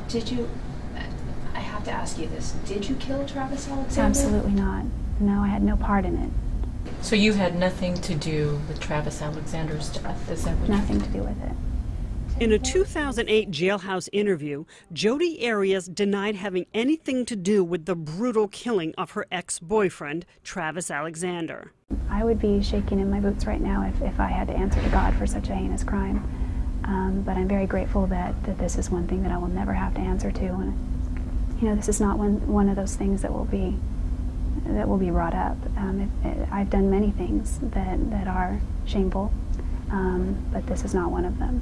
Did you, I have to ask you this, did you kill Travis Alexander? Absolutely not. No, I had no part in it. So you had nothing to do with Travis Alexander's death, is that what Nothing to do with it. In a 2008 jailhouse interview, Jodi Arias denied having anything to do with the brutal killing of her ex-boyfriend, Travis Alexander. I would be shaking in my boots right now if I had to answer to God for such a heinous crime. But I'm very grateful that this is one thing that I will never have to answer to. And, you know, this is not one of those things that will be brought up. I've done many things that are shameful, but this is not one of them.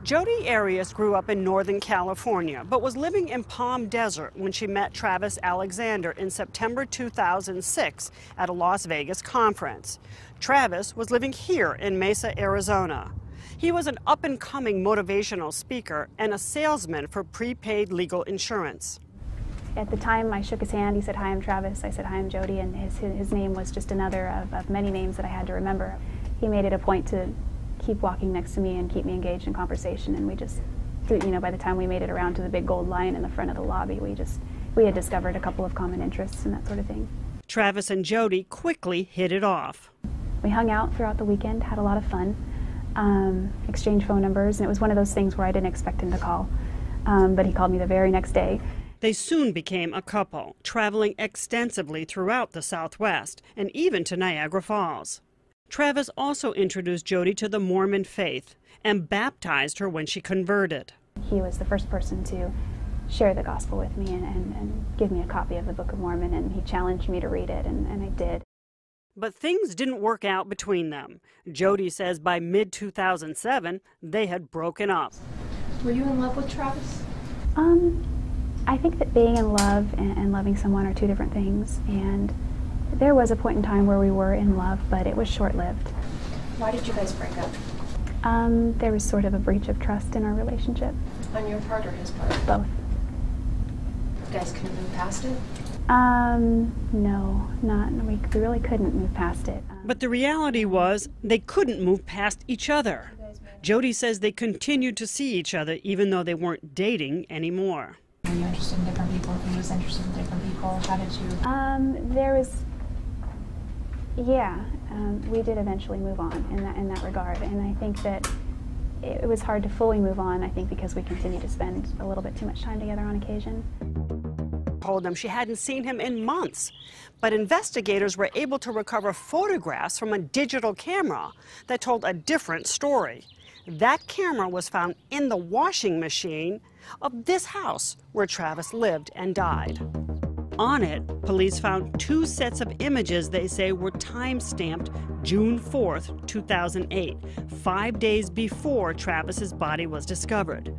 Jodi Arias grew up in Northern California, but was living in Palm Desert when she met Travis Alexander in September 2006 at a Las Vegas conference. Travis was living here in Mesa, Arizona. He was an up-and-coming motivational speaker and a salesman for prepaid legal insurance. At the time I shook his hand, he said, "Hi, I'm Travis." I said, "Hi, I'm Jodi," and his name was just another of many names that I had to remember. He made it a point to keep walking next to me and keep me engaged in conversation, and we just, you know, by the time we made it around to the big gold lion in the front of the lobby, we had discovered a couple of common interests and that sort of thing. Travis and Jodi quickly hit it off. We hung out throughout the weekend, had a lot of fun, exchanged phone numbers, and it was one of those things where I didn't expect him to call, but he called me the very next day. They soon became a couple, traveling extensively throughout the Southwest and even to Niagara Falls. Travis also introduced Jodi to the Mormon faith and baptized her when she converted. He was the first person to share the gospel with me and give me a copy of the Book of Mormon, and he challenged me to read it, and I did. But things didn't work out between them. Jodi says by mid-2007, they had broken up. Were you in love with Travis? I think that being in love and loving someone are two different things, and there was a point in time where we were in love, but it was short-lived. Why did you guys break up? There was sort of a breach of trust in our relationship. On your part or his part? Both. You guys couldn't move past it? No, we really couldn't move past it. But the reality was they couldn't move past each other. Jodi says they continued to see each other even though they weren't dating anymore. Were you interested in different people? He was interested in different people? How did you? There was, yeah, we did eventually move on in that regard, and I think that it was hard to fully move on, I think, because we continued to spend a little bit too much time together on occasion. Told them she hadn't seen him in months, but investigators were able to recover photographs from a digital camera that told a different story. That camera was found in the washing machine of this house where Travis lived and died. On it, police found 2 sets of images they say were time-stamped June 4th, 2008, 5 days before Travis's body was discovered.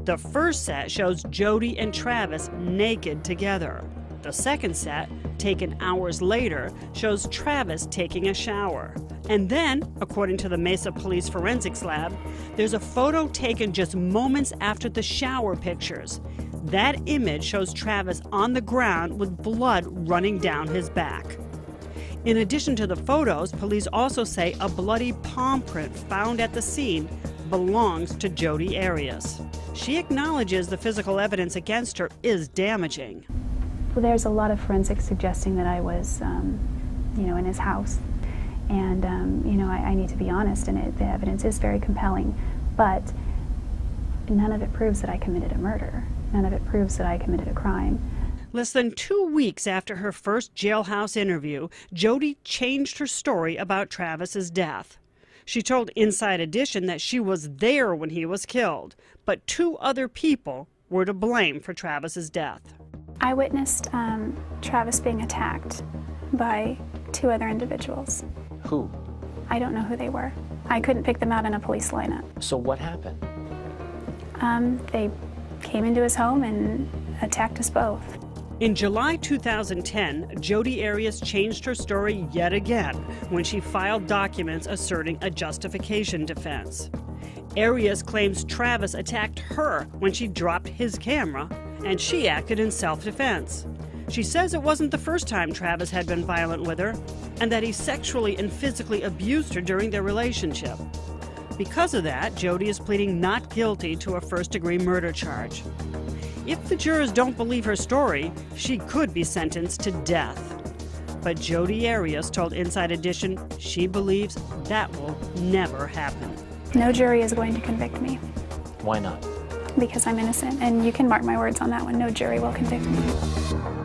The first set shows Jodi and Travis naked together. The second set, taken hours later, shows Travis taking a shower. And then, according to the Mesa Police Forensics Lab, there's a photo taken just moments after the shower pictures. That image shows Travis on the ground with blood running down his back. In addition to the photos, police also say a bloody palm print found at the scene belongs to Jodi Arias. She acknowledges the physical evidence against her is damaging. Well, there's a lot of forensics suggesting that I was, in his house. And, I need to be honest, and the evidence is very compelling, but none of it proves that I committed a murder. None of it proves that I committed a crime. Less than 2 weeks after her first jailhouse interview, Jodi changed her story about Travis's death. She told Inside Edition that she was there when he was killed, but 2 other people were to blame for Travis's death. I witnessed Travis being attacked by 2 other individuals. Who? I don't know who they were. I couldn't pick them out in a police lineup. So what happened? They came into his home and attacked us both. In July 2010, Jodi Arias changed her story yet again when she filed documents asserting a justification defense. Arias claims Travis attacked her when she dropped his camera, and she acted in self-defense. She says it wasn't the first time Travis had been violent with her, and that he sexually and physically abused her during their relationship. Because of that, Jodi is pleading not guilty to a first-degree murder charge. If the jurors don't believe her story, she could be sentenced to death. But Jodi Arias told Inside Edition she believes that will never happen. No jury is going to convict me. Why not? Because I'm innocent, and you can mark my words on that one. No jury will convict me.